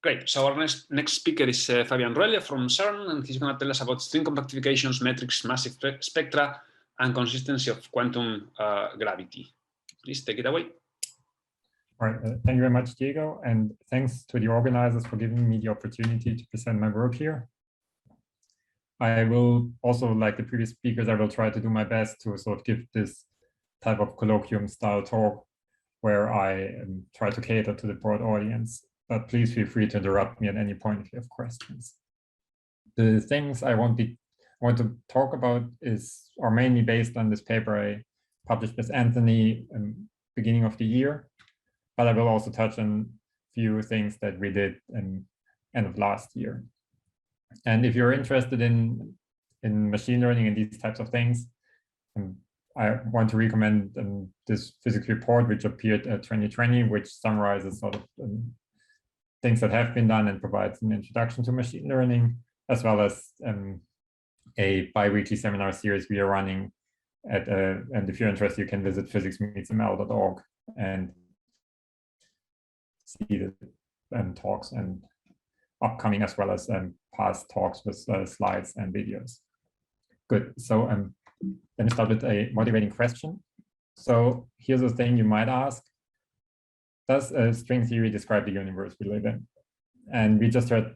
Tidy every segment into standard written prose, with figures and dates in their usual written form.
Great. So our next speaker is Fabian Ruehle from CERN, and he's going to tell us about string compactifications, metrics, massive spectra, and consistency of quantum gravity. Please take it away. All right. Thank you very much, Diego. And thanks to the organizers for giving me the opportunity to present my work here. I will also, like the previous speakers, I will try to do my best to sort of give this type of colloquium style talk where I try to cater to the broad audience. But please feel free to interrupt me at any point if you have questions. The things I want to talk about are mainly based on this paper I published with Anthony beginning of the year, but I will also touch on a few things that we did end of last year. And if you're interested in machine learning and these types of things, I want to recommend this physics report, which appeared in 2020, which summarizes sort of things that have been done and provides an introduction to machine learning, as well as a bi-weekly seminar series we are running and if you're interested, you can visit physicsmeetsml.org and see the talks and upcoming as well as past talks with slides and videos. Good. So let me start with a motivating question. So here's the thing you might ask. Does string theory describe the universe we live in? And we just heard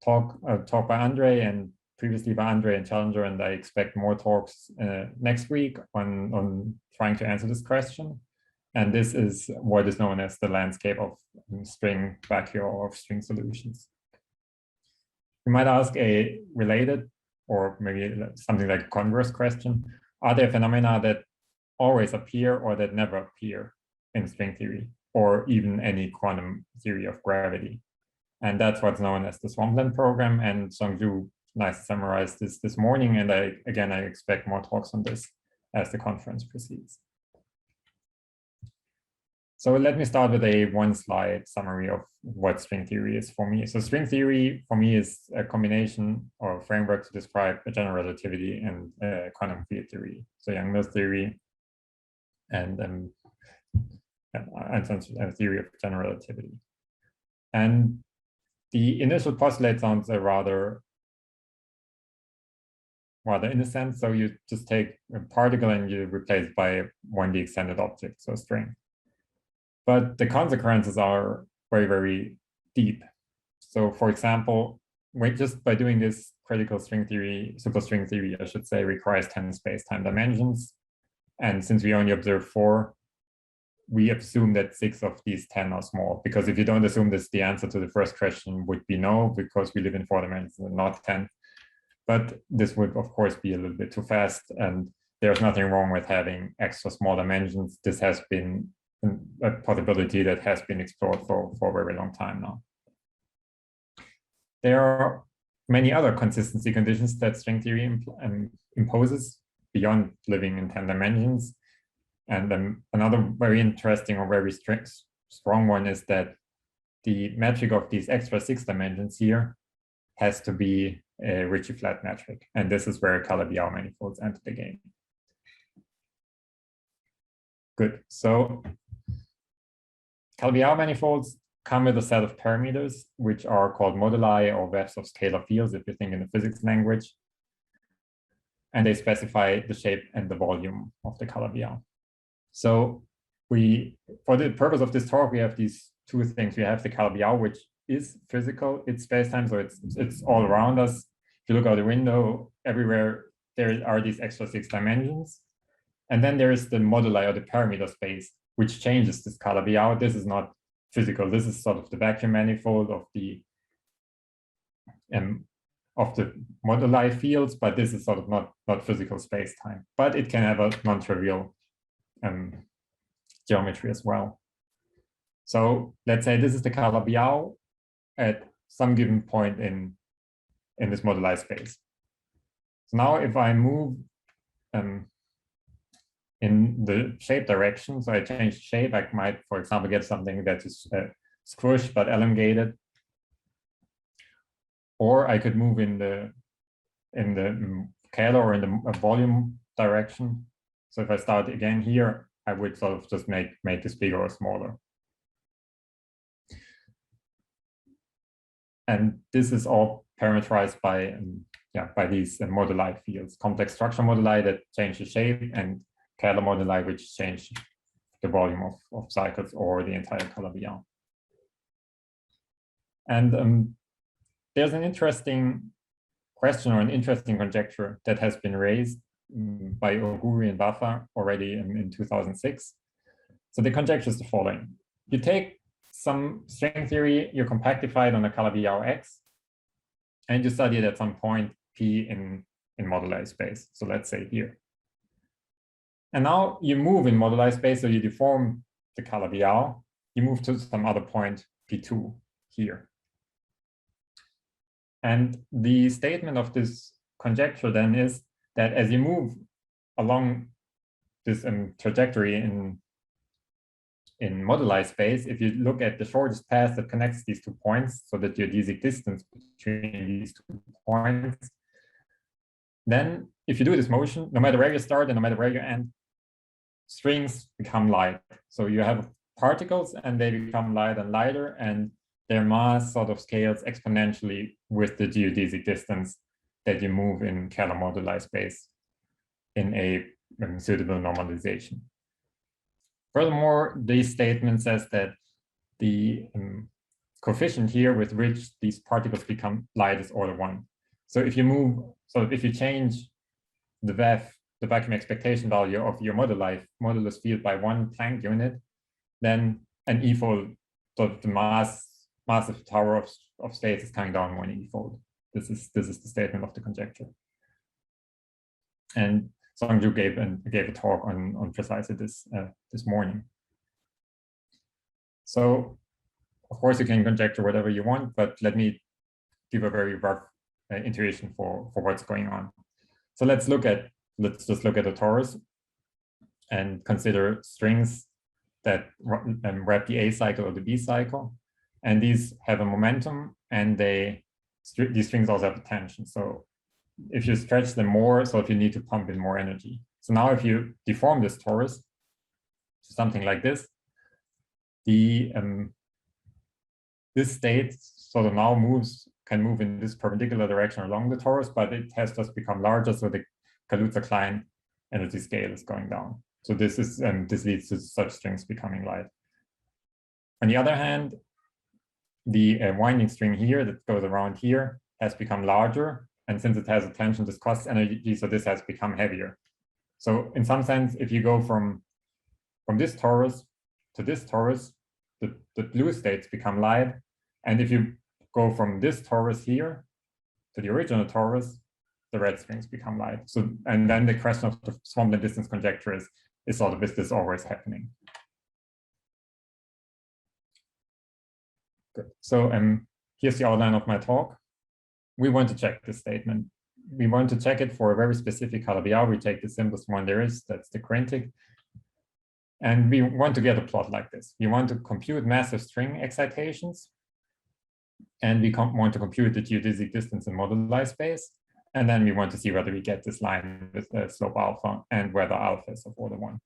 talk by Andre and previously by Andre and Challenger, and I expect more talks next week on trying to answer this question. And this is what is known as the landscape of string vacuum or string solutions. You might ask a related or maybe something like a converse question. Are there phenomena that always appear or that never appear in string theory, or even any quantum theory of gravity? And that's what's known as the Swampland program. And Songju nicely summarized this morning. And I expect more talks on this as the conference proceeds. So let me start with a one-slide summary of what string theory is for me. So string theory for me is a combination or framework to describe a general relativity and quantum field theory. So Yang-Mills theory and Einstein's theory of general relativity. And the initial postulate sounds rather innocent. So you just take a particle and you replace it by 1D extended object, so a string. But the consequences are very, very deep. So for example, just by doing this critical string theory, superstring theory, I should say, requires 10 space-time dimensions. And since we only observe 4, we assume that 6 of these 10 are small, because if you don't assume this, the answer to the first question would be no, because we live in 4 dimensions and not 10. But this would, of course, be a little bit too fast. And there's nothing wrong with having extra small dimensions. This has been a possibility that has been explored for a very long time now. There are many other consistency conditions that string theory imposes beyond living in 10 dimensions. And another very interesting or very strong one is that the metric of these extra 6 dimensions here has to be a Ricci-flat metric. And this is where Calabi-Yau manifolds enter the game. Good. So Calabi-Yau manifolds come with a set of parameters, which are called moduli or webs of scalar fields, if you think in the physics language. And they specify the shape and the volume of the Calabi-Yau. So for the purpose of this talk, we have these two things. We have the Calabi-Yau, which is physical, it's space-time, so it's all around us. If you look out the window, everywhere there are these extra 6 dimensions. And then there is the moduli or the parameter space, which changes this Calabi-Yau. This is not physical. This is sort of the vacuum manifold of the moduli fields, but this is sort of not physical space-time. But it can have a non-trivial geometry as well. So let's say this is the Calabi-Yau at some given point in this moduli space. So now if I move in the shape direction, so I change shape, I might, for example, get something that is squished but elongated. Or I could move in the scalar or in the volume direction. So if I start again here, I would sort of just make this bigger or smaller. And this is all parameterized by these moduli fields, complex structure moduli that change the shape, and scalar moduli which change the volume of cycles or the entire Calabi-Yau. And there's an interesting question or an interesting conjecture that has been raised by Oguri and Baffa already in 2006. So the conjecture is the following. You take some string theory, you compactify it on a Calabi-Yau X, and you study it at some point P in moduli space. So let's say here. And now you move in moduli space, so you deform the Calabi-Yau, you move to some other point P2 here. And the statement of this conjecture then is that as you move along this trajectory in moduli space, if you look at the shortest path that connects these 2 points, so the geodesic distance between these 2 points, then if you do this motion, no matter where you start and no matter where you end, strings become light. So you have particles and they become lighter and lighter, and their mass sort of scales exponentially with the geodesic distance that you move in scalar moduli space in a suitable normalization. Furthermore, this statement says that the coefficient here with which these particles become light is order 1. So if you change the VEF, the vacuum expectation value of your modulus field by 1 Planck unit, then an e-fold, so the massive tower of states is coming down 1 e-fold. This is the statement of the conjecture. And Songju gave a talk on precisely this morning. So of course you can conjecture whatever you want, but let me give a very rough intuition for what's going on. So let's just look at the torus and consider strings that wrap the A cycle or the B cycle, and these have a momentum, and these strings also have a tension. So if you stretch them more, so if you need to pump in more energy. So now if you deform this torus to something like this, this state sort of now can move in this perpendicular direction along the torus, but it has just become larger, so the Kaluza-Klein energy scale is going down. So this leads to such strings becoming light. On the other hand, the winding string here that goes around here has become larger, and since it has a tension, this costs energy, so this has become heavier. So in some sense, if you go from this torus to this torus, the blue states become light, and if you go from this torus here to the original torus, the red strings become light. So, and then the question of the Swampland distance conjecture is sort of, is this always happening? Good. So here's the outline of my talk. We want to check this statement. We want to check it for a very specific Calabi-Yau. We take the simplest one there is, that's the Corintic. And we want to get a plot like this. We want to compute massive string excitations, and we want to compute the geodesic distance in moduli space. And then we want to see whether we get this line with the slope alpha and whether alpha is of order 1.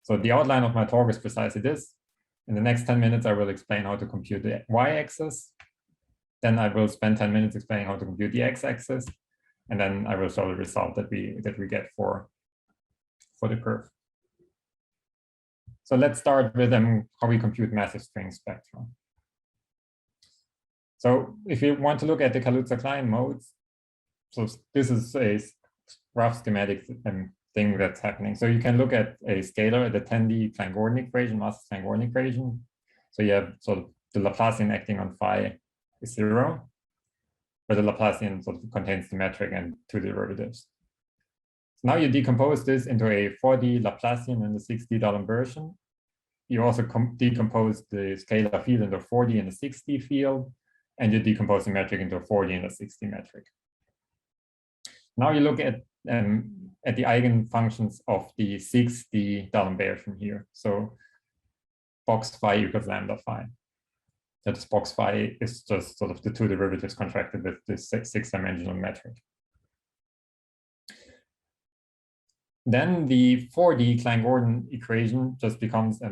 So the outline of my talk is precisely this. In the next 10 minutes, I will explain how to compute the y-axis. Then I will spend 10 minutes explaining how to compute the x-axis. And then I will show the result that we get for the curve. So let's start with how we compute massive string spectra. So if you want to look at the Kaluza-Klein modes, so this is a rough schematic thing that's happening. So you can look at a scalar, the 10D Klein-Gordon equation, massive Klein-Gordon equation. So you have sort of the Laplacian acting on phi is 0, where the Laplacian sort of contains the metric and 2 derivatives. So now you decompose this into a 4D Laplacian and a 6D D'Alembert. You also decompose the scalar field into a 4D and a 6D field, and you decompose the metric into a 4D and a 6D metric. Now you look at the eigenfunctions of the 6D D'Alembert here. So box phi equals lambda phi. That is, box phi is just sort of the 2 derivatives contracted with this 6-dimensional metric. Then the 4D Klein-Gordon equation just becomes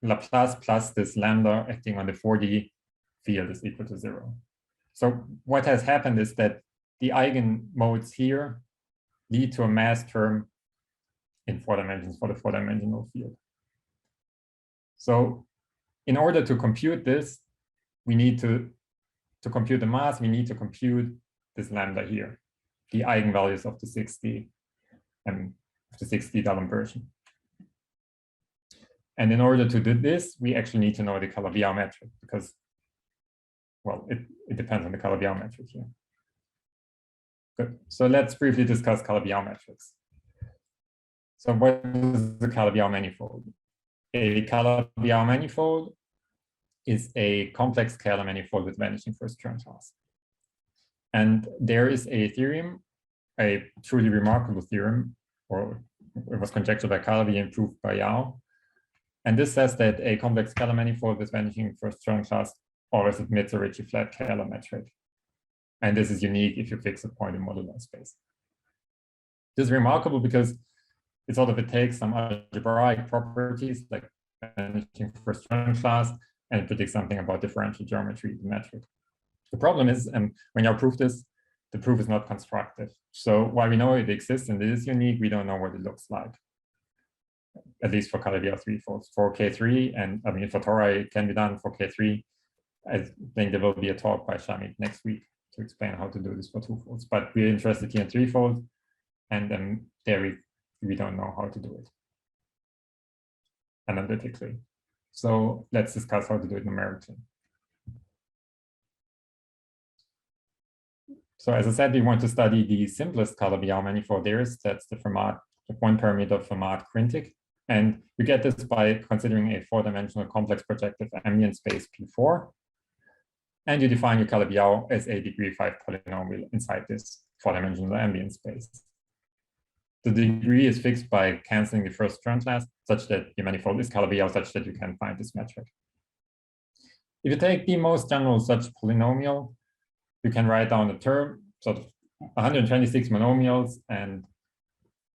Laplace plus this lambda acting on the 4D field is equal to 0. So what has happened is that the eigenmodes here lead to a mass term in 4 dimensions for the 4-dimensional field. So in order to compute this, we need to compute the mass, we need to compute this lambda here, the eigenvalues of the 6D and the 6D D'Alembert. And in order to do this, we actually need to know the Calabi-Yau metric because, well, it depends on the Calabi-Yau metric here. Good. So let's briefly discuss Calabi-Yau metrics. So what is the Calabi-Yau manifold? A Calabi-Yau manifold is a complex scalar manifold with vanishing first-term class. And there is a theorem, a truly remarkable theorem, or it was conjectured by Calabi and proved by Yau. And this says that a complex scalar manifold with vanishing first-term class always admits a Ricci flat scalar metric. And this is unique if you fix a point in modular space. This is remarkable because it takes some algebraic properties like vanishing first-term class and predicts something about differential geometry, the metric. The problem is, when you prove this, the proof is not constructive. So while we know it exists and it is unique, we don't know what it looks like. At least for Calabi-Yau threefolds. For K3, and I mean for Tori it can be done. For K3, I think there will be a talk by Shamit next week to explain how to do this for twofolds. But we're interested here in threefold, and there we don't know how to do it analytically. So let's discuss how to do it numerically. So as I said, we want to study the simplest Calabi-Yau manifold there is. That's the Fermat, the one parameter Fermat-Quintic. And we get this by considering a 4-dimensional complex projective ambient space P4. And you define your Calabi-Yau as a degree 5 polynomial inside this 4-dimensional ambient space. The degree is fixed by canceling the first term class such that your manifold is Calabi-Yau such that you can find this metric. If you take the most general such polynomial, you can write down a term, sort of 126 monomials, and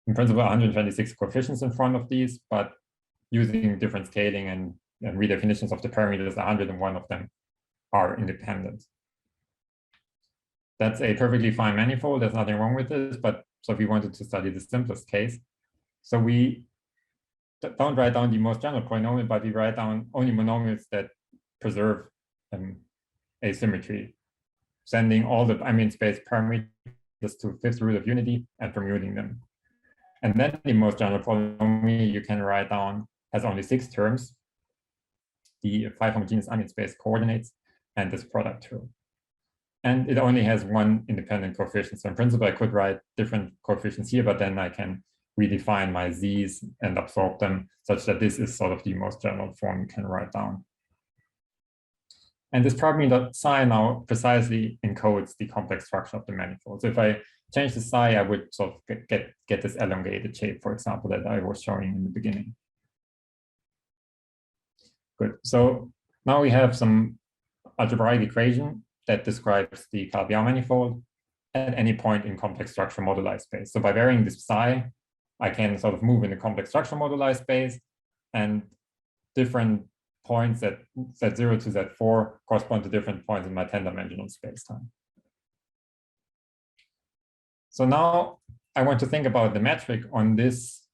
in principle 126 coefficients in front of these, but using different scaling and redefinitions of the parameters, 101 of them are independent. That's a perfectly fine manifold. There's nothing wrong with this, but so we wanted to study the simplest case. So we don't write down the most general polynomial, but we write down only monomials that preserve asymmetry, sending all the ambient space parameters to fifth root of unity and permuting them. And then the most general polynomial you can write down has only 6 terms, the 5 homogeneous ambient space coordinates, and this product term. And it only has one independent coefficient. So in principle, I could write different coefficients here, but then I can redefine my z's and absorb them such that this is sort of the most general form you can write down. And this parameter psi now precisely encodes the complex structure of the manifold. So if I change the psi, I would sort of get this elongated shape, for example, that I was showing in the beginning. Good. So now we have some algebraic equation that describes the Calabi-Yau manifold at any point in complex structure moduli space. So by varying this psi, I can sort of move in the complex structure moduli space, and different points at Z0 to Z4 correspond to different points in my 10-dimensional space-time. So now I want to think about the metric on this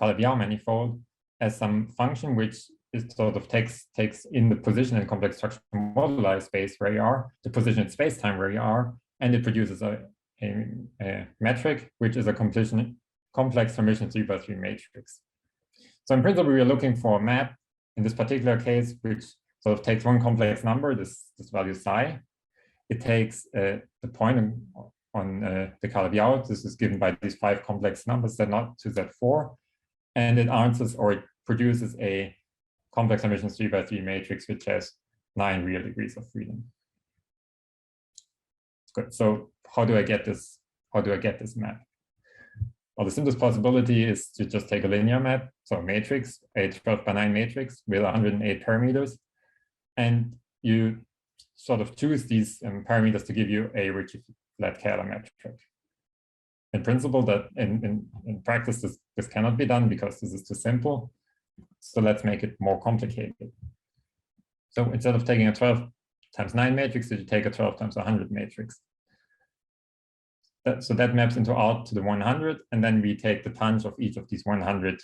Calabi-Yau manifold as some function which is sort of takes in the position in complex structure moduli space where you are, the position in space-time where you are, and it produces a metric which is a complex Hermitian 3×3 matrix. So in principle, we are looking for a map in this particular case, which sort of takes one complex number, this value psi. It takes the point on the Calabi-Yau. This is given by these 5 complex numbers Z0 to Z4, and it answers or it produces a complex Hermitian 3×3 matrix which has 9 real degrees of freedom. Good. So how do I get this? How do I get this map? Well, the simplest possibility is to just take a linear map, so a matrix, a 12×9 matrix with 108 parameters, and you sort of choose these parameters to give you a Ricci flat scalar metric. In principle, that in practice, this cannot be done because this is too simple. So let's make it more complicated. So instead of taking a 12 times 9 matrix, you take a 12 times 100 matrix. So that maps into R to the 100, and then we take the tanh of each of these 100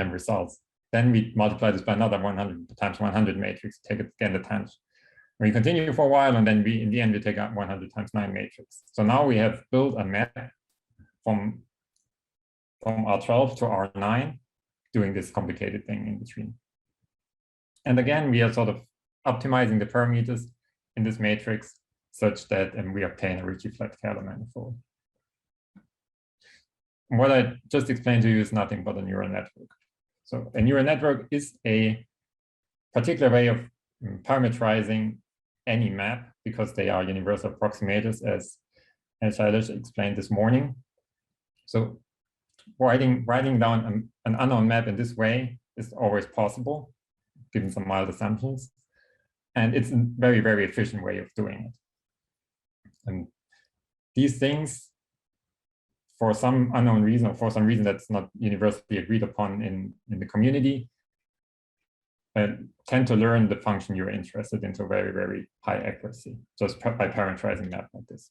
results. Then we multiply this by another 100 times 100 matrix, take again the tanh. We continue for a while, and then in the end, we take out 100 times 9 matrix. So now we have built a map from R12 to R9, doing this complicated thing in between. And again, we are sort of optimizing the parameters in this matrix such that we obtain a Ricci flat Kähler manifold. What I just explained to you is nothing but a neural network. So a neural network is a particular way of parameterizing any map because they are universal approximators, as Shailesh explained this morning. So writing down an unknown map in this way is always possible, given some mild assumptions. And it's a very, very efficient way of doing it. And these things, for some unknown reason, or for some reason that's not universally agreed upon in the community, tend to learn the function you're interested in to very, very high accuracy, just by parameterizing map like this.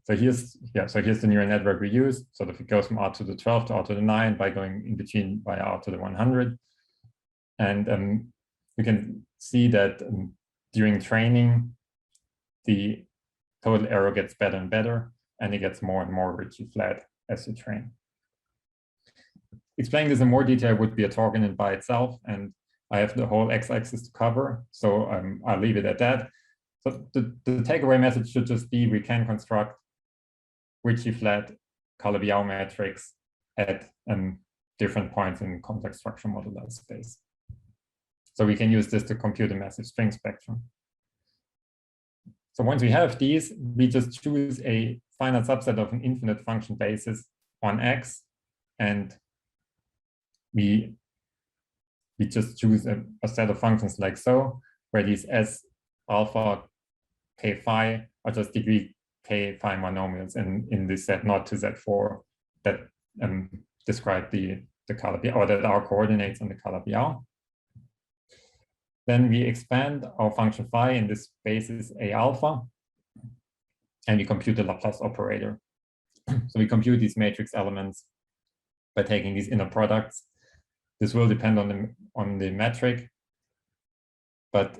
So here's the neural network we use. So if it goes from R to the 12 to R to the 9 by going in between by R to the 100. And you can see that during training, the total error gets better and better, and it gets more and more Ricci flat as you train. Explaining this in more detail would be a talk in and by itself, and I have the whole x-axis to cover, so I'll leave it at that. So the takeaway message should just be we can construct Ricci flat Calabi-Yau matrix at different points in complex structure modular space. So we can use this to compute a massive string spectrum. So once we have these, we just choose a finite subset of an infinite function basis on X, and we just choose a set of functions like so, where these S alpha K phi are just degree K phi monomials in this set, not to Z4 that describe the Calabi-Yau, or that are coordinates on the Calabi-Yau. Then we expand our function phi in this basis A alpha, and we compute the Laplace operator. So we compute these matrix elements by taking these inner products. This will depend on the metric, but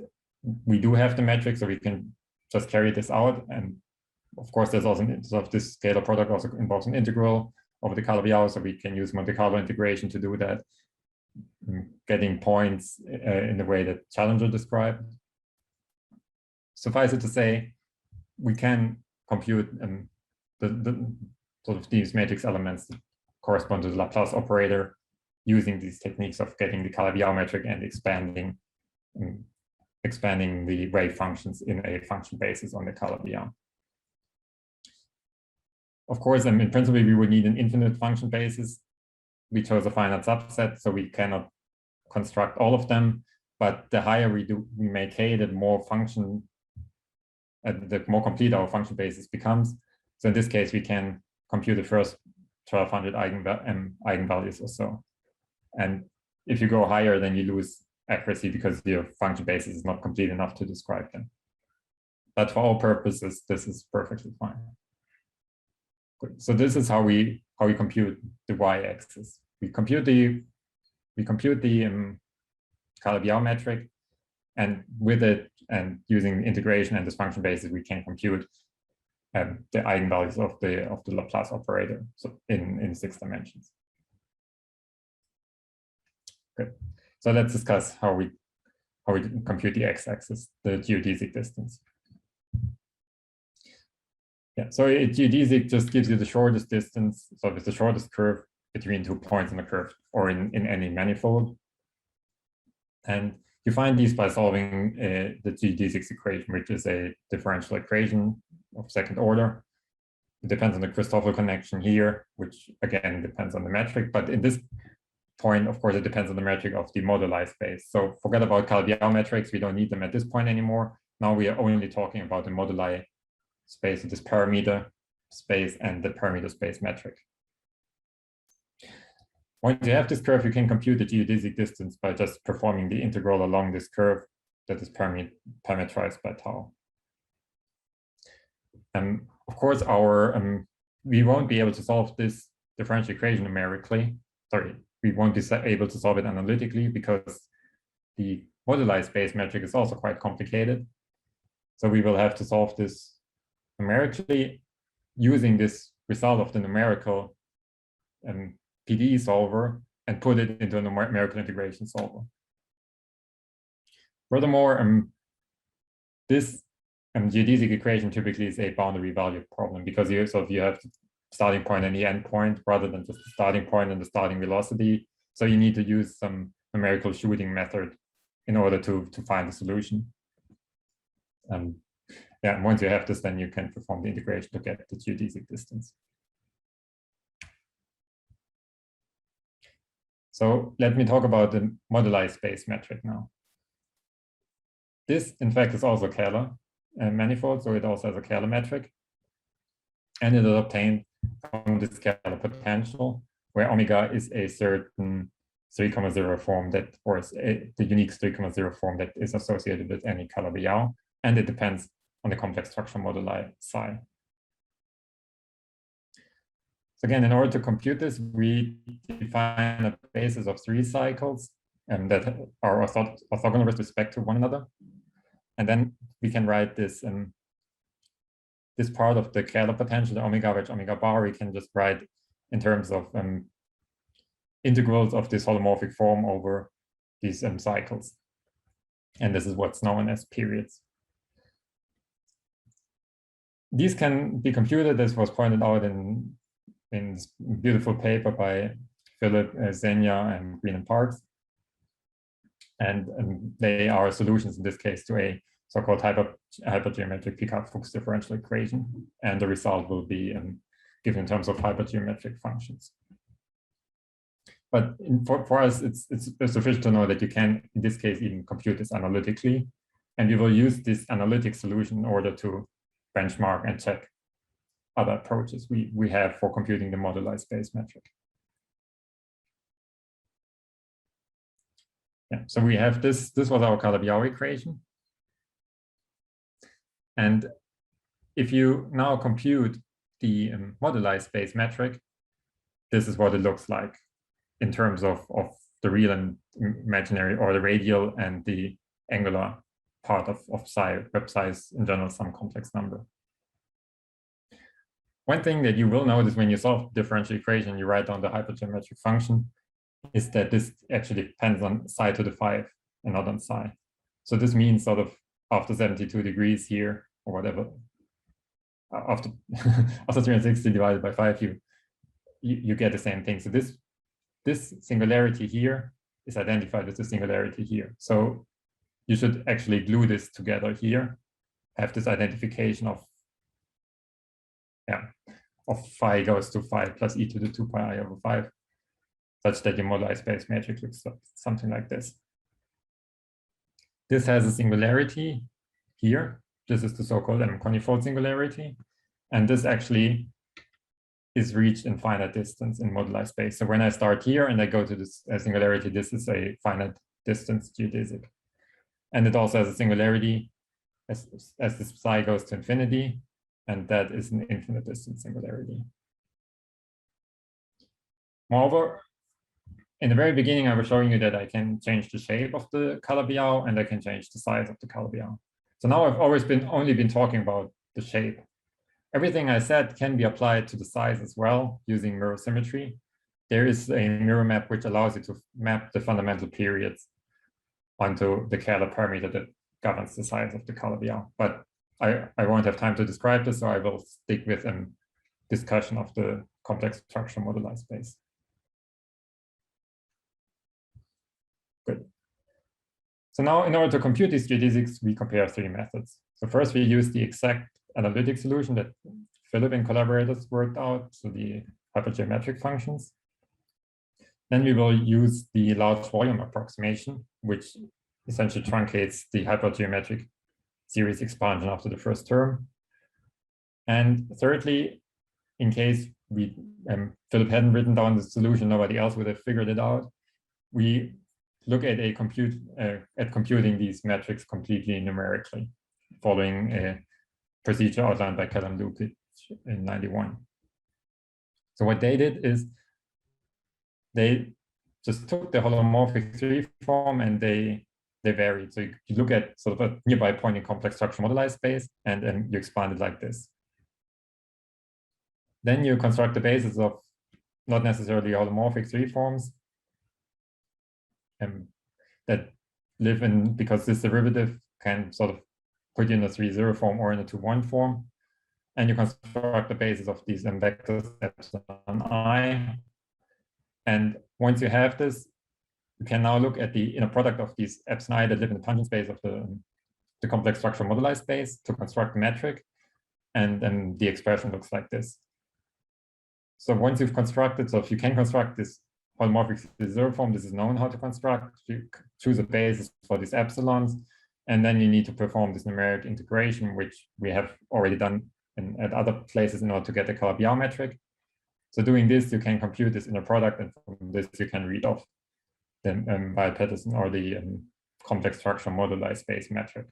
we do have the metric, so we can just carry this out. And of course, there's also this scalar product also involves an integral over the Calabi-Yau, so we can use Monte Carlo integration to do that, getting points in the way that Challenger described. Suffice it to say, we can compute the sort of these matrix elements that correspond to the Laplace operator using these techniques of getting the Calabi-Yau metric and expanding the wave functions in a function basis on the Calabi-Yau. Of course, in principle, we would need an infinite function basis. We chose a finite subset, so we cannot construct all of them. But the higher we make K, the more the more complete our function basis becomes. So in this case, we can compute the first 1200 eigenvalues or so. And if you go higher, then you lose accuracy because your function basis is not complete enough to describe them. But for all purposes, this is perfectly fine. Good. So this is how we compute the y-axis. We compute the Calabi-Yau metric, and with it and using integration and this function basis, we can compute the eigenvalues of the Laplace operator, so in 6 dimensions. Good. So let's discuss how we compute the x-axis, the geodesic distance. Yeah, so a geodesic just gives you the shortest distance, so it's the shortest curve between 2 points on a curve or in any manifold. And you find these by solving the geodesics equation, which is a differential equation of second order. It depends on the Christoffel connection here, which again depends on the metric, but in this point, of course, it depends on the metric of the moduli space. So forget about Calabi-Yau metrics, we don't need them at this point anymore. Now we are only talking about the moduli space of this parameter space and the parameter space metric. Once you have this curve, you can compute the geodesic distance by just performing the integral along this curve that is parametrized by tau. Of course, we won't be able to solve this differential equation numerically. Sorry, we won't be able to solve it analytically because the moduli space metric is also quite complicated. So we will have to solve this numerically using this result of the numerical PDE solver and put it into a numerical integration solver. Furthermore, this geodesic equation typically is a boundary value problem because you have the starting point and the end point rather than just the starting point and the starting velocity. So you need to use some numerical shooting method in order to find the solution. Yeah, once you have this, then you can perform the integration to get the geodesic distance. So let me talk about the moduli space metric now. This, in fact, is also Kähler manifold, so it also has a Kähler metric. And it is obtained from this Kähler potential, where omega is a certain 3,0 form that, or is the unique 3,0 form that is associated with any Calabi-Yau, and it depends on the complex structure moduli psi. So again, in order to compute this, we define a basis of 3 cycles that are orthogonal with respect to one another. And then we can write this this part of the Kähler potential, the omega wedge omega bar, we can just write in terms of integrals of this holomorphic form over these cycles. And this is what's known as periods. These can be computed, as was pointed out in this beautiful paper by Philip, Zenya, and Green and Parks. And they are solutions in this case to a so-called hypergeometric Picard-Fuchs differential equation. And the result will be given in terms of hypergeometric functions. But for us, it's sufficient to know that you can, in this case, even compute this analytically. And we will use this analytic solution in order to benchmark and check other approaches we have for computing the moduli space metric. Yeah, so we have this was our Calabi-Yau equation. And if you now compute the moduli space metric, this is what it looks like in terms of the real and imaginary, or the radial and the angular part of psi, web psi is in general some complex number. One thing that you will notice when you solve the differential equation, you write down the hypergeometric function, is that this actually depends on psi to the 5 and not on psi. So this means sort of after 72 degrees here, or whatever, after 360 divided by 5, you get the same thing. So this singularity here is identified with the singularity here. So you should actually glue this together here, have this identification of phi goes to phi plus e to the 2 pi I over 5, such that your moduli space metric looks something like this. This has a singularity here. This is the so-called conifold singularity. And this actually is reached in finite distance in moduli space. So when I start here and I go to this singularity, this is a finite distance geodesic. And it also has a singularity as the psi goes to infinity, and that is an infinite distance singularity. Moreover, in the very beginning, I was showing you that I can change the shape of the Calabi-Yau and I can change the size of the Calabi-Yau. So now I've always only been talking about the shape. Everything I said can be applied to the size as well using mirror symmetry. There is a mirror map which allows you to map the fundamental periods onto the Kähler parameter that governs the size of the Calabi-Yau. But I won't have time to describe this, so I will stick with a discussion of the complex structure moduli space. Good. So now, in order to compute these geodesics, we compare 3 methods. So first, we use the exact analytic solution that Philip and collaborators worked out, so the hypergeometric functions. Then we will use the large volume approximation, which essentially truncates the hypergeometric series expansion after the first term. And thirdly, in case Philip hadn't written down the solution, nobody else would have figured it out. We look at computing these metrics completely numerically, following a procedure outlined by Calabi-Yau in '91. So what they did is they just took the holomorphic 3 form and they varied. So you look at sort of a nearby point in complex structure moduli space, and then you expand it like this. Then you construct the basis of not necessarily holomorphic 3 forms that live in, because this derivative can sort of put you in a 3-0 form or in a 2-1 form. And you construct the basis of these vectors epsilon I. And once you have this, you can now look at the inner product of these epsilon I that live in the tangent space of the complex structure moduli space to construct the metric. And then the expression looks like this. So once you've constructed, so if you can construct this holomorphic 0 form, this is known how to construct. You choose a basis for these epsilons, and then you need to perform this numeric integration, which we have already done at other places in order to get the Calabi-Yau metric. So doing this, you can compute this inner product, and from this you can read off the Weil-Petersen or the complex structure moduli space metric.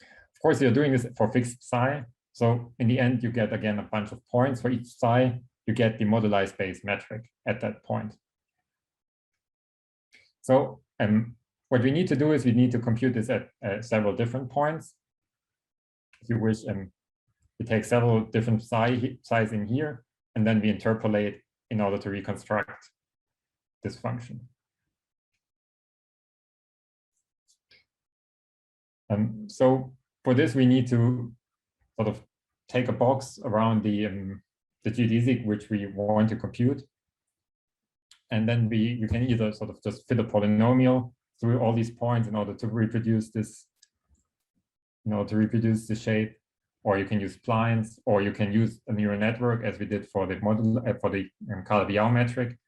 Of course, you're doing this for fixed psi. So in the end, you get again a bunch of points for each psi. You get the moduli space metric at that point. So what we need to do is we need to compute this at several different points. If you wish, we take several different psi's in here, and then we interpolate in order to reconstruct this function. So for this, we need to sort of take a box around the geodesic which we want to compute. And then you can either sort of just fit a polynomial through all these points in order to reproduce this, the shape, or you can use splines, or you can use a neural network as we did for the model for the Calabi-Yau metric,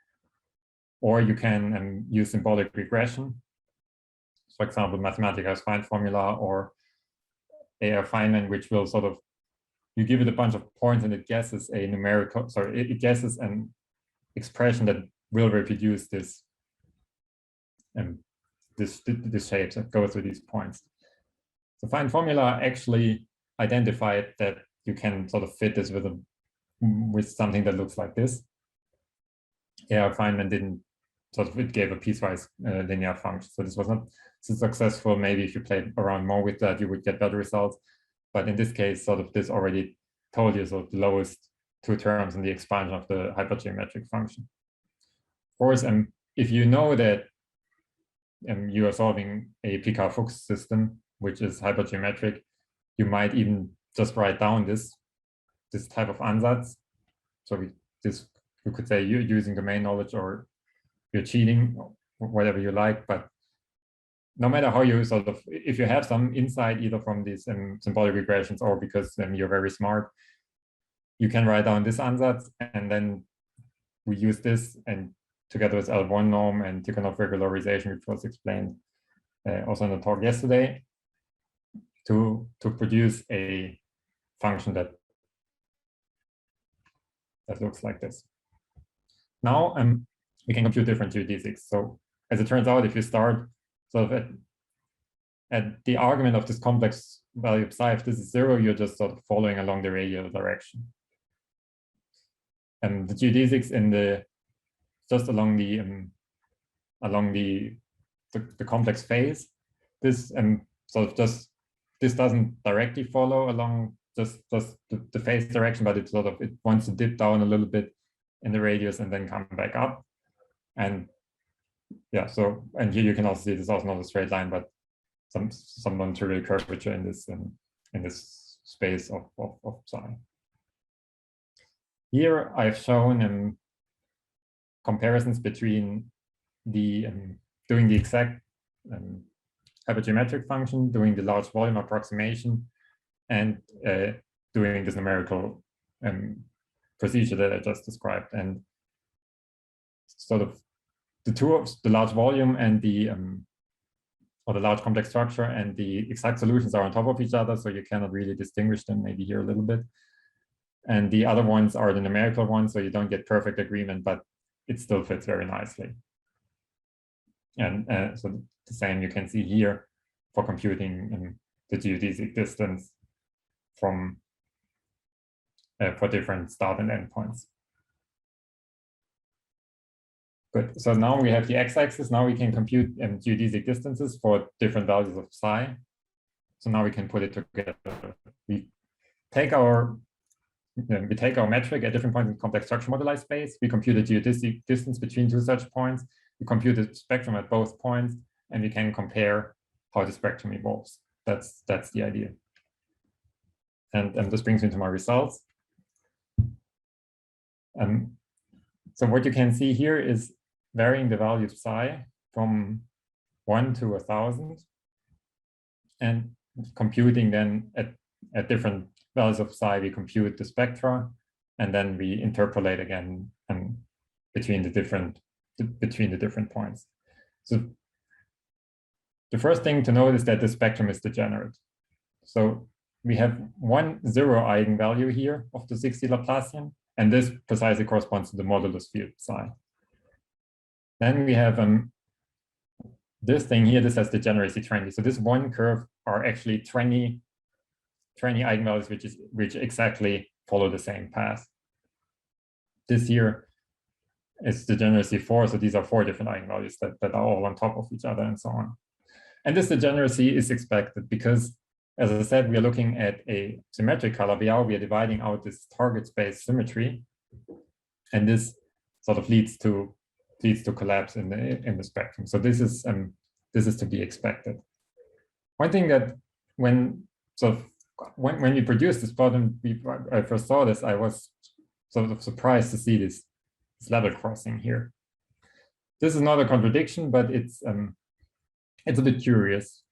or you can use symbolic regression. For example, mathematical find formula or AR Feynman, which will sort of, you give it a bunch of points and it guesses a numerical, it guesses an expression that will reproduce this shapes that go through these points. So find formula actually identified that you can sort of fit this with something that looks like this. AR Feynman didn't, sort of, it gave a piecewise linear function. So this was not so successful. Maybe if you played around more with that, you would get better results. But in this case, sort of this already told you sort of the lowest 2 terms in the expansion of the hypergeometric function. Of course, if you know that you are solving a Picard-Fuchs system, which is hypergeometric, you might even just write down this type of ansatz. So you could say you're using domain knowledge or you're cheating, or whatever you like. But no matter how you sort of, if you have some insight either from these symbolic regressions or because you're very smart, you can write down this ansatz, and then we use this and together with L1 norm and Tikhonov regularization, which was explained also in the talk yesterday, to produce a function that looks like this. Now we can compute different geodesics. So as it turns out, if you start sort of at the argument of this complex value psi, if this is 0, you're just sort of following along the radial direction. And the geodesics in just along the complex phase, this sort of just, this doesn't directly follow along just the phase direction, but it sort of, it wants to dip down a little bit in the radius and then come back up. And yeah, so, and here you can also see this is also not a straight line, but some non-trivial curvature in this space of psi. Here I've shown comparisons between doing the exact hypergeometric function, doing the large volume approximation, and doing this numerical procedure that I just described. And sort of the two of the large volume and or the large complex structure and the exact solutions are on top of each other, so you cannot really distinguish them, maybe here a little bit. And the other ones are the numerical ones, so you don't get perfect agreement, but it still fits very nicely. And so the same you can see here for computing the geodesic distance from for different start and end points. Good. So now we have the x-axis. Now we can compute geodesic distances for different values of psi. So now we can put it together. We take our metric at different points in complex structure moduli space. We compute the geodesic distance between two such points. We compute the spectrum at both points, and we can compare how the spectrum evolves. That's the idea. And this brings me to my results. So what you can see here is varying the value of psi from 1 to 1,000, and computing then at different values of psi, we compute the spectra, and then we interpolate again between the different points. So the first thing to note is that the spectrum is degenerate. So we have 1 0 eigenvalue here of the 60 Laplacian, and this precisely corresponds to the modulus field psi. Then we have this thing here. This has degeneracy 20. So this one curve are actually 20 eigenvalues which exactly follow the same path. This here is degeneracy 4. So these are 4 different eigenvalues that are all on top of each other and so on. And this degeneracy is expected because, as I said, we are looking at a symmetric Calabi-Yau. We are dividing out this target space symmetry, and this sort of leads to collapse in the spectrum. So this is to be expected. One thing that when we produced this plot and I first saw this, I was sort of surprised to see this level crossing here. This is not a contradiction, but it's a bit curious.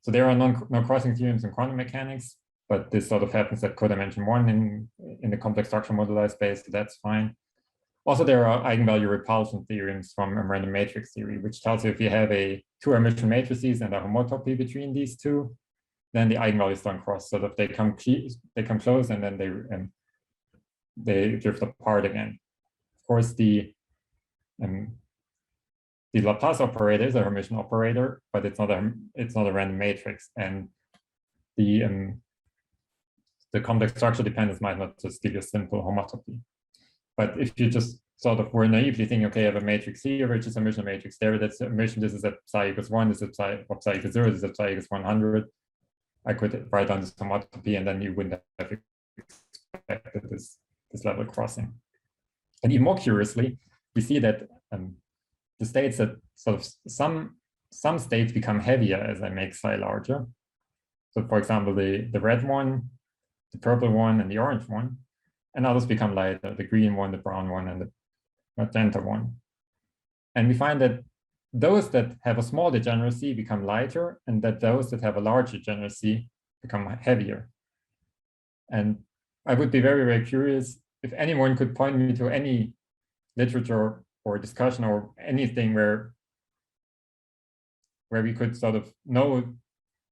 So there are no crossing theorems in quantum mechanics, but this sort of happens at codimension 1 in the complex structure moduli space, so that's fine. Also, there are eigenvalue repulsion theorems from random matrix theory, which tells you if you have two emission matrices and a homotopy between these two, then the eigenvalues don't cross, so that they come close and then they drift apart again. Of course, the Laplace operator is a Hermitian operator, but it's not a random matrix, and the complex structure dependence might not just give you a simple homotopy. But if you just sort of were naively thinking, okay, I have a matrix here, which is a Hermitian matrix there, that's a Hermitian, this is at psi equals 1, this is at psi equals 0, this is at psi equals 100. I could write down this homotopy, and then you wouldn't have expected this level crossing. And even more curiously, we see that the states that sort of some states become heavier as I make psi larger. So for example, the red one, the purple one, and the orange one, and others become lighter, the green one, the brown one, and the magenta one. And we find that those that have a small degeneracy become lighter, and that those that have a large degeneracy become heavier. And I would be very, very curious if anyone could point me to any literature or discussion or anything where we could sort of know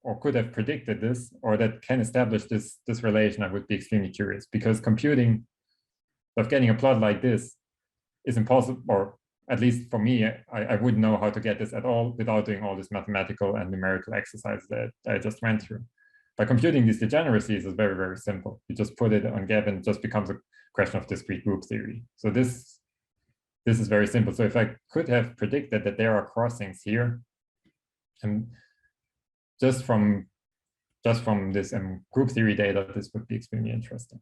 or could have predicted this, or that can establish this relation. I would be extremely curious, because computing of getting a plot like this is impossible, or at least for me, I wouldn't know how to get this at all without doing all this mathematical and numerical exercise that I just went through. By computing these degeneracies is very, very simple. You just put it on Geb and it just becomes a question of discrete group theory. So this is very simple. So if I could have predicted that there are crossings here, and just from this group theory data, this would be extremely interesting.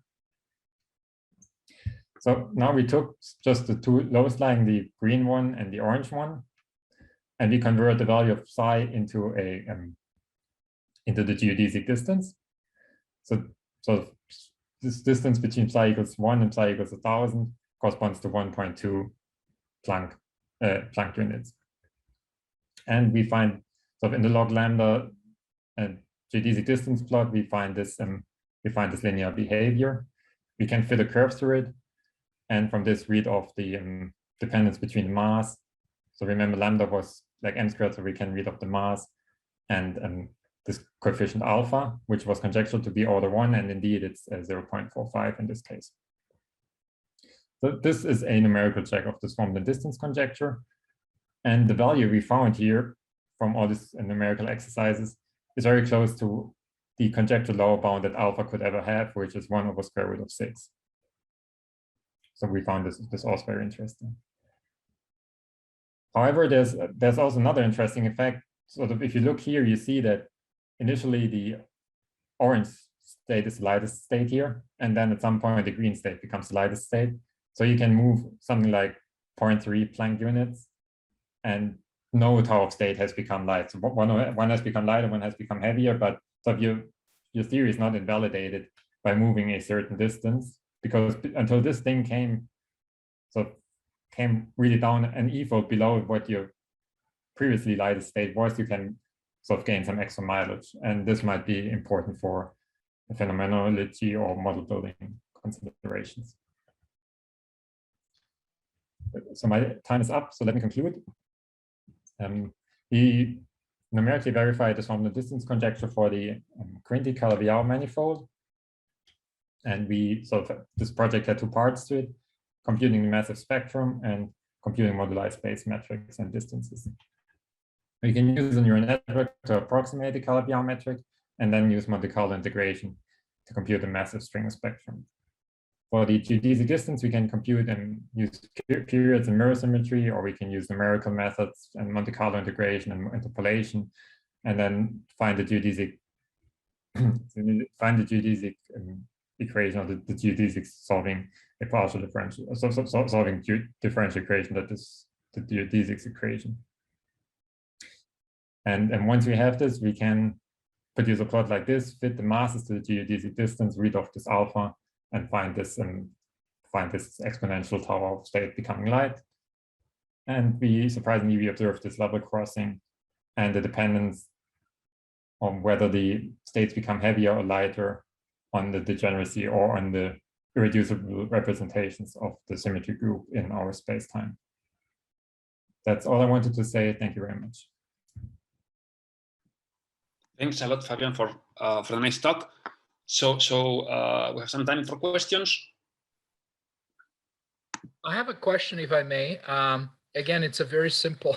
So now we took just the two lowest lying, the green one and the orange one, and we convert the value of psi into the geodesic distance. So this distance between psi equals 1 and psi equals 1,000 corresponds to 1.2 Planck units. And we find, so in the log lambda geodesic distance plot, we find this linear behavior. We can fit a curve through it, and from this read off the dependence between the mass. So remember, lambda was like m squared, so we can read off the mass and this coefficient alpha, which was conjectured to be order 1, and indeed it's 0.45 in this case. So this is a numerical check of the Swampland distance conjecture. And the value we found here from all these numerical exercises is very close to the conjectured lower bound that alpha could ever have, which is 1 over square root of 6. So we found this also very interesting. However, there's also another interesting effect. Sort of, if you look here, you see that initially the orange state is the lightest state here, and then at some point the green state becomes the lightest state. So you can move something like 0.3 Planck units, and no tau of state has become light. So one has become lighter, one has become heavier, but so if your theory is not invalidated by moving a certain distance, because until this thing came really down an e-fold below what your previously lightest state was, you can sort of gain some extra mileage. And this might be important for phenomenology or model building considerations. So my time is up, so let me conclude. We numerically verified the Swampland distance conjecture for the Calabi-Yau manifold. And this project had 2 parts to it: computing the massive spectrum and computing moduli space metrics and distances. We can use a neural network to approximate the Calabi-Yau metric, and then use Monte Carlo integration to compute the massive string spectrum. For the geodesic distance, we can compute and use periods and mirror symmetry, or we can use numerical methods and Monte Carlo integration and interpolation, and then find the geodesic equation, or the geodesics solving a partial differential, solving differential equation that is the geodesics equation. And once we have this, we can produce a plot like this, fit the masses to the geodesic distance, read off this alpha, and find this exponential tau of state becoming light. And surprisingly, we observe this level crossing and the dependence on whether the states become heavier or lighter on the degeneracy or on the irreducible representations of the symmetry group in our space-time. That's all I wanted to say. Thank you very much. Thanks a lot, Fabian, for the nice talk. So we have some time for questions. I have a question, if I may. Again, it's a very simple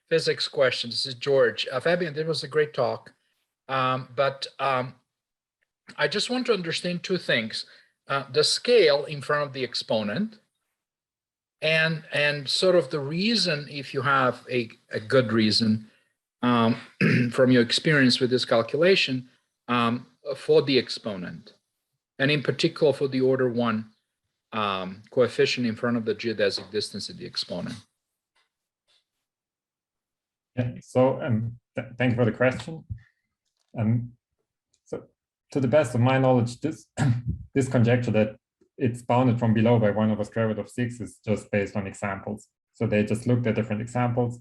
physics question. This is George. Fabian, that was a great talk. But I just want to understand 2 things. The scale in front of the exponent, and sort of the reason, if you have a good reason from your experience with this calculation, for the exponent, and in particular for the order 1 coefficient in front of the geodesic distance of the exponent. Yeah, so thank you for the question. So to the best of my knowledge, this conjecture that it's bounded from below by 1 over square root of 6 is just based on examples. So they just looked at different examples,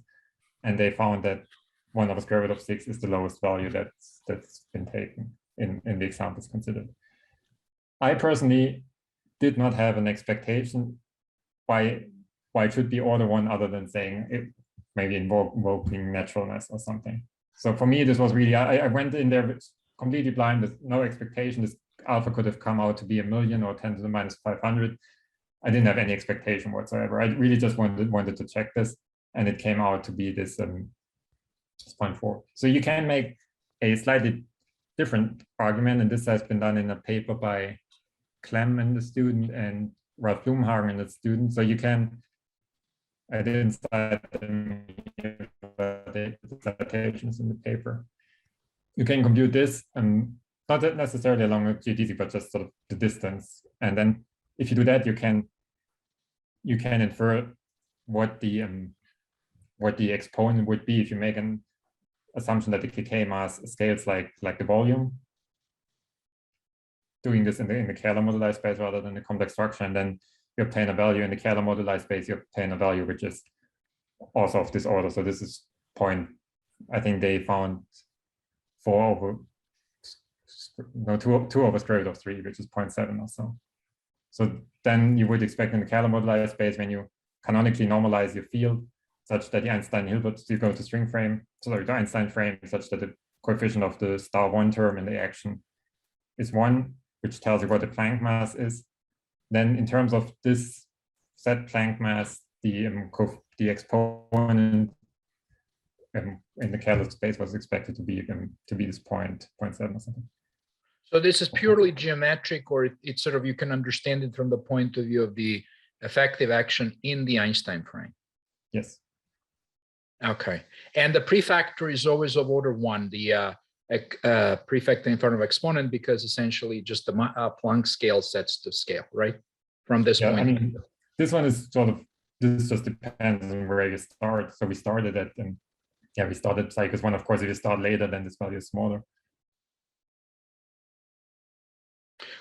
and they found that 1 over square root of 6 is the lowest value that's been taken in the examples considered. I personally did not have an expectation why it should be order 1, other than saying it maybe invoking naturalness or something. So for me, this was really, I went in there completely blind with no expectation. This alpha could have come out to be 1,000,000 or 10 to the minus 500. I didn't have any expectation whatsoever. I really just wanted to check this, and it came out to be this 0.4. So you can make a slightly different argument, and this has been done in a paper by Clem and the student and Ralph Blumhagen and the student. So you can, I didn't cite them here, but the citations in the paper. You can compute this, not necessarily along a geodesic, but just sort of the distance. And then if you do that, you can infer what the exponent would be if you make an assumption that the KK mass scales like the volume, doing this in the Kähler moduli space rather than the complex structure, and then you obtain a value in the Kähler moduli space. You obtain a value which is also of this order. So this is I think they found 2 over square root of 3, which is 0.7 or so. So then you would expect in the Kähler moduli space, when you canonically normalize your field such that the Einstein-Hilbert, you go to string frame, sorry, the Einstein frame such that the coefficient of the *1 term in the action is 1, which tells you what the Planck mass is. Then in terms of this set Planck mass, the exponent in the Kähler space was expected to be this 0.7 or something. So this is purely geometric, or it's sort of, you can understand it from the point of view of the effective action in the Einstein frame. Yes. Okay. And the prefactor is always of order 1, the prefactor in front of exponent, because essentially just the Planck scale sets the scale, right? From this point. I mean, this one is sort of, this just depends on where you start. So we started at, yeah, we started cycles 1. Of course, if you start later, then this value is smaller.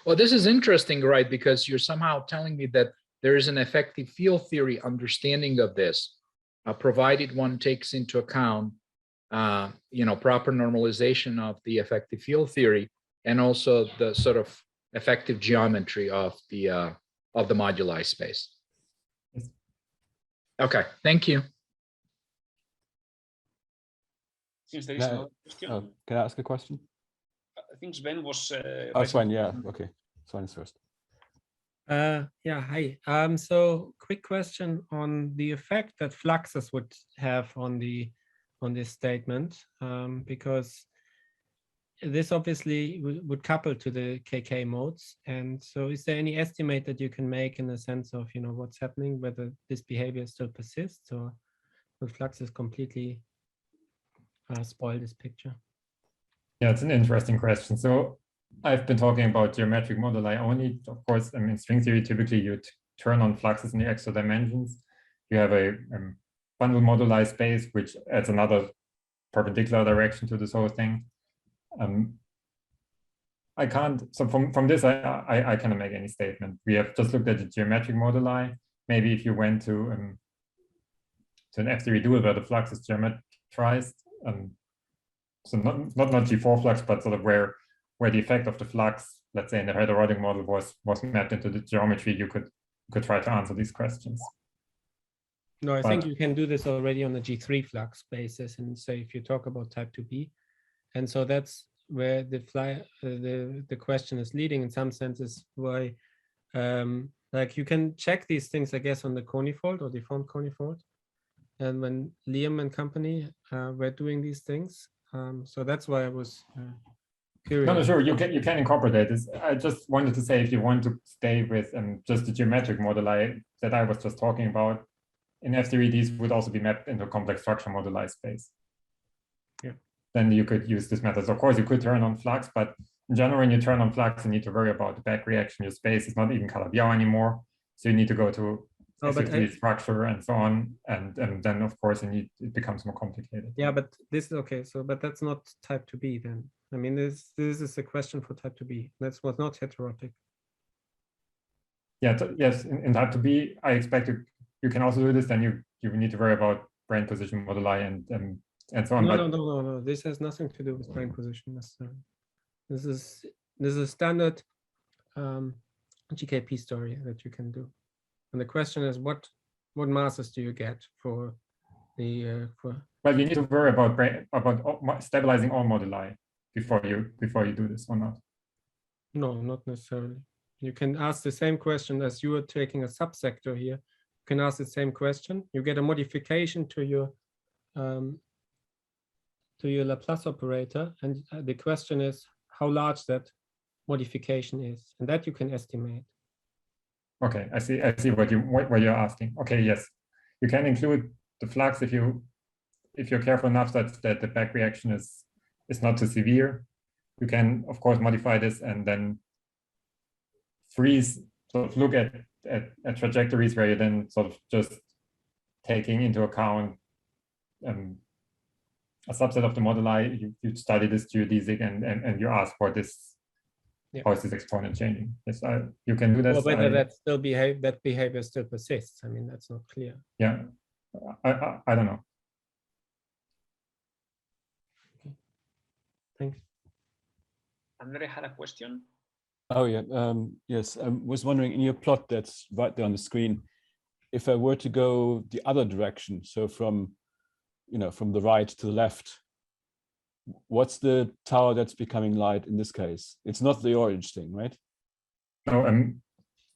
Well, this is interesting, right? Because you're somehow telling me that there is an effective field theory understanding of this, provided one takes into account, proper normalization of the effective field theory, and also the sort of effective geometry of the moduli space. Yes. Okay, thank you. Since there is another question, can I ask a question? I think Sven was. Sven, yeah, okay. Sven is first. Yeah, hi. So quick question on the effect that fluxes would have on this statement, because this obviously would couple to the KK modes. And so is there any estimate that you can make in the sense of, what's happening, whether this behavior still persists, or will fluxes completely spoil this picture? Yeah, it's an interesting question. So I've been talking about geometric moduli only. Of course, I mean, string theory, typically you turn on fluxes in the extra dimensions. You have a bundle moduli space, which adds another perpendicular direction to this whole thing. I can't, so from this, I cannot make any statement. We have just looked at the geometric moduli. Maybe if you went to an F3 dual where the flux is geometrized, so not G4 flux, but sort of where the effect of the flux, let's say in the heterotic model, was mapped into the geometry, you could try to answer these questions. No, I think you can do this already on the G3 flux basis, and say if you talk about type 2b, and so that's where the question is leading in some senses. Why, like you can check these things, I guess, on the conifold or deformed conifold, and when Liam and company were doing these things. So that's why I was curious. No, sure, you can incorporate this. I just wanted to say, if you want to stay with just the geometric moduli that I was just talking about, in F3, these would also be mapped into a complex structure moduli space. Yeah. Then you could use this method. So of course, you could turn on flux, but in general, when you turn on flux, you need to worry about the back reaction. Your space is not even Calabi-Yau anymore. So you need to go to structure and so on, and then of course it becomes more complicated. Yeah, but this is okay. So, but that's not type 2b then. I mean, this is a question for type 2b. That was not heterotic. Yeah. Yes, in type 2b, I expect you can also do this. Then you need to worry about brain position moduli and so on. No. This has nothing to do with brain position necessarily. This is a standard GKP story that you can do. And the question is, what masses do you get for the Well, you need to worry about stabilizing all moduli before you do this or not. No, not necessarily. You can ask the same question as you are taking a subsector here. You can ask the same question. You get a modification to your Laplace operator, and the question is how large that modification is, and that you can estimate. Okay, I see what you're asking. Okay, yes, you can include the flux if you're careful enough that the back reaction is not too severe. You can of course modify this and then look at trajectories where you're then sort of just taking into account a subset of the moduli. You study this geodesic and you ask for this. Yeah. How is this exponent changing? Yes, you can do that. Well, whether that behavior still persists, I mean, that's not clear. Yeah, I don't know. Okay. Thanks. Andre had a question. Oh yeah, yes. I was wondering, in your plot that's right there on the screen, if I were to go the other direction, so from the right to the left, what's the tower that's becoming light in this case? It's not the orange thing, right? No,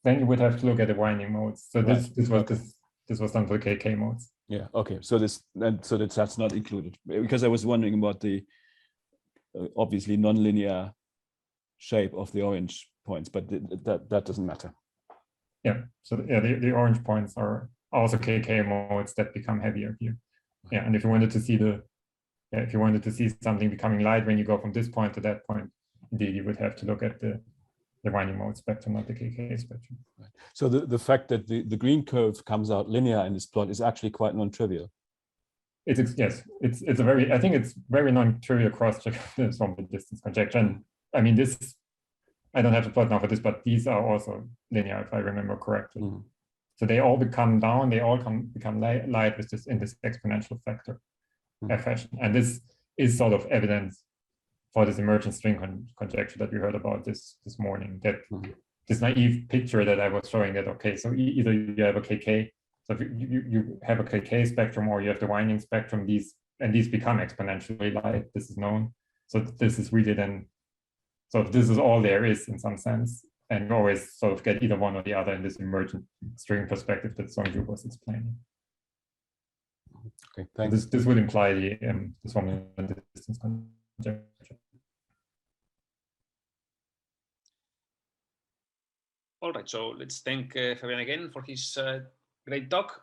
then you would have to look at the winding modes. So Right. this was done for the KK modes. Yeah. Okay. So that's not included, because I was wondering about the obviously nonlinear shape of the orange points, but that doesn't matter. Yeah. So yeah, the orange points are also KK modes that become heavier here. Yeah. And if you wanted to see if you wanted to see something becoming light when you go from this point to that point, indeed you would have to look at the winding mode spectrum, not the KK spectrum. Right. So the fact that the green curve comes out linear in this plot is actually quite non-trivial. Yes, it's a very, I think it's very non-trivial cross-check from the distance conjecture. And I mean, I don't have to plot now for this, but these are also linear, if I remember correctly. Mm. So they all become down, they all become light with this in this exponential factor fashion. And this is sort of evidence for this emergent string conjecture that we heard about this morning, that this naive picture that I was showing, that, okay, so either you have a KK, so if you have a KK spectrum, or you have the winding spectrum, these become exponentially light, this is known. So this is really then, so this is all there is in some sense, and you always sort of get either one or the other in this emergent string perspective that Songju was explaining. Okay, thanks. This would imply the Swampland distance conjecture. All right, so let's thank Fabian again for his great talk.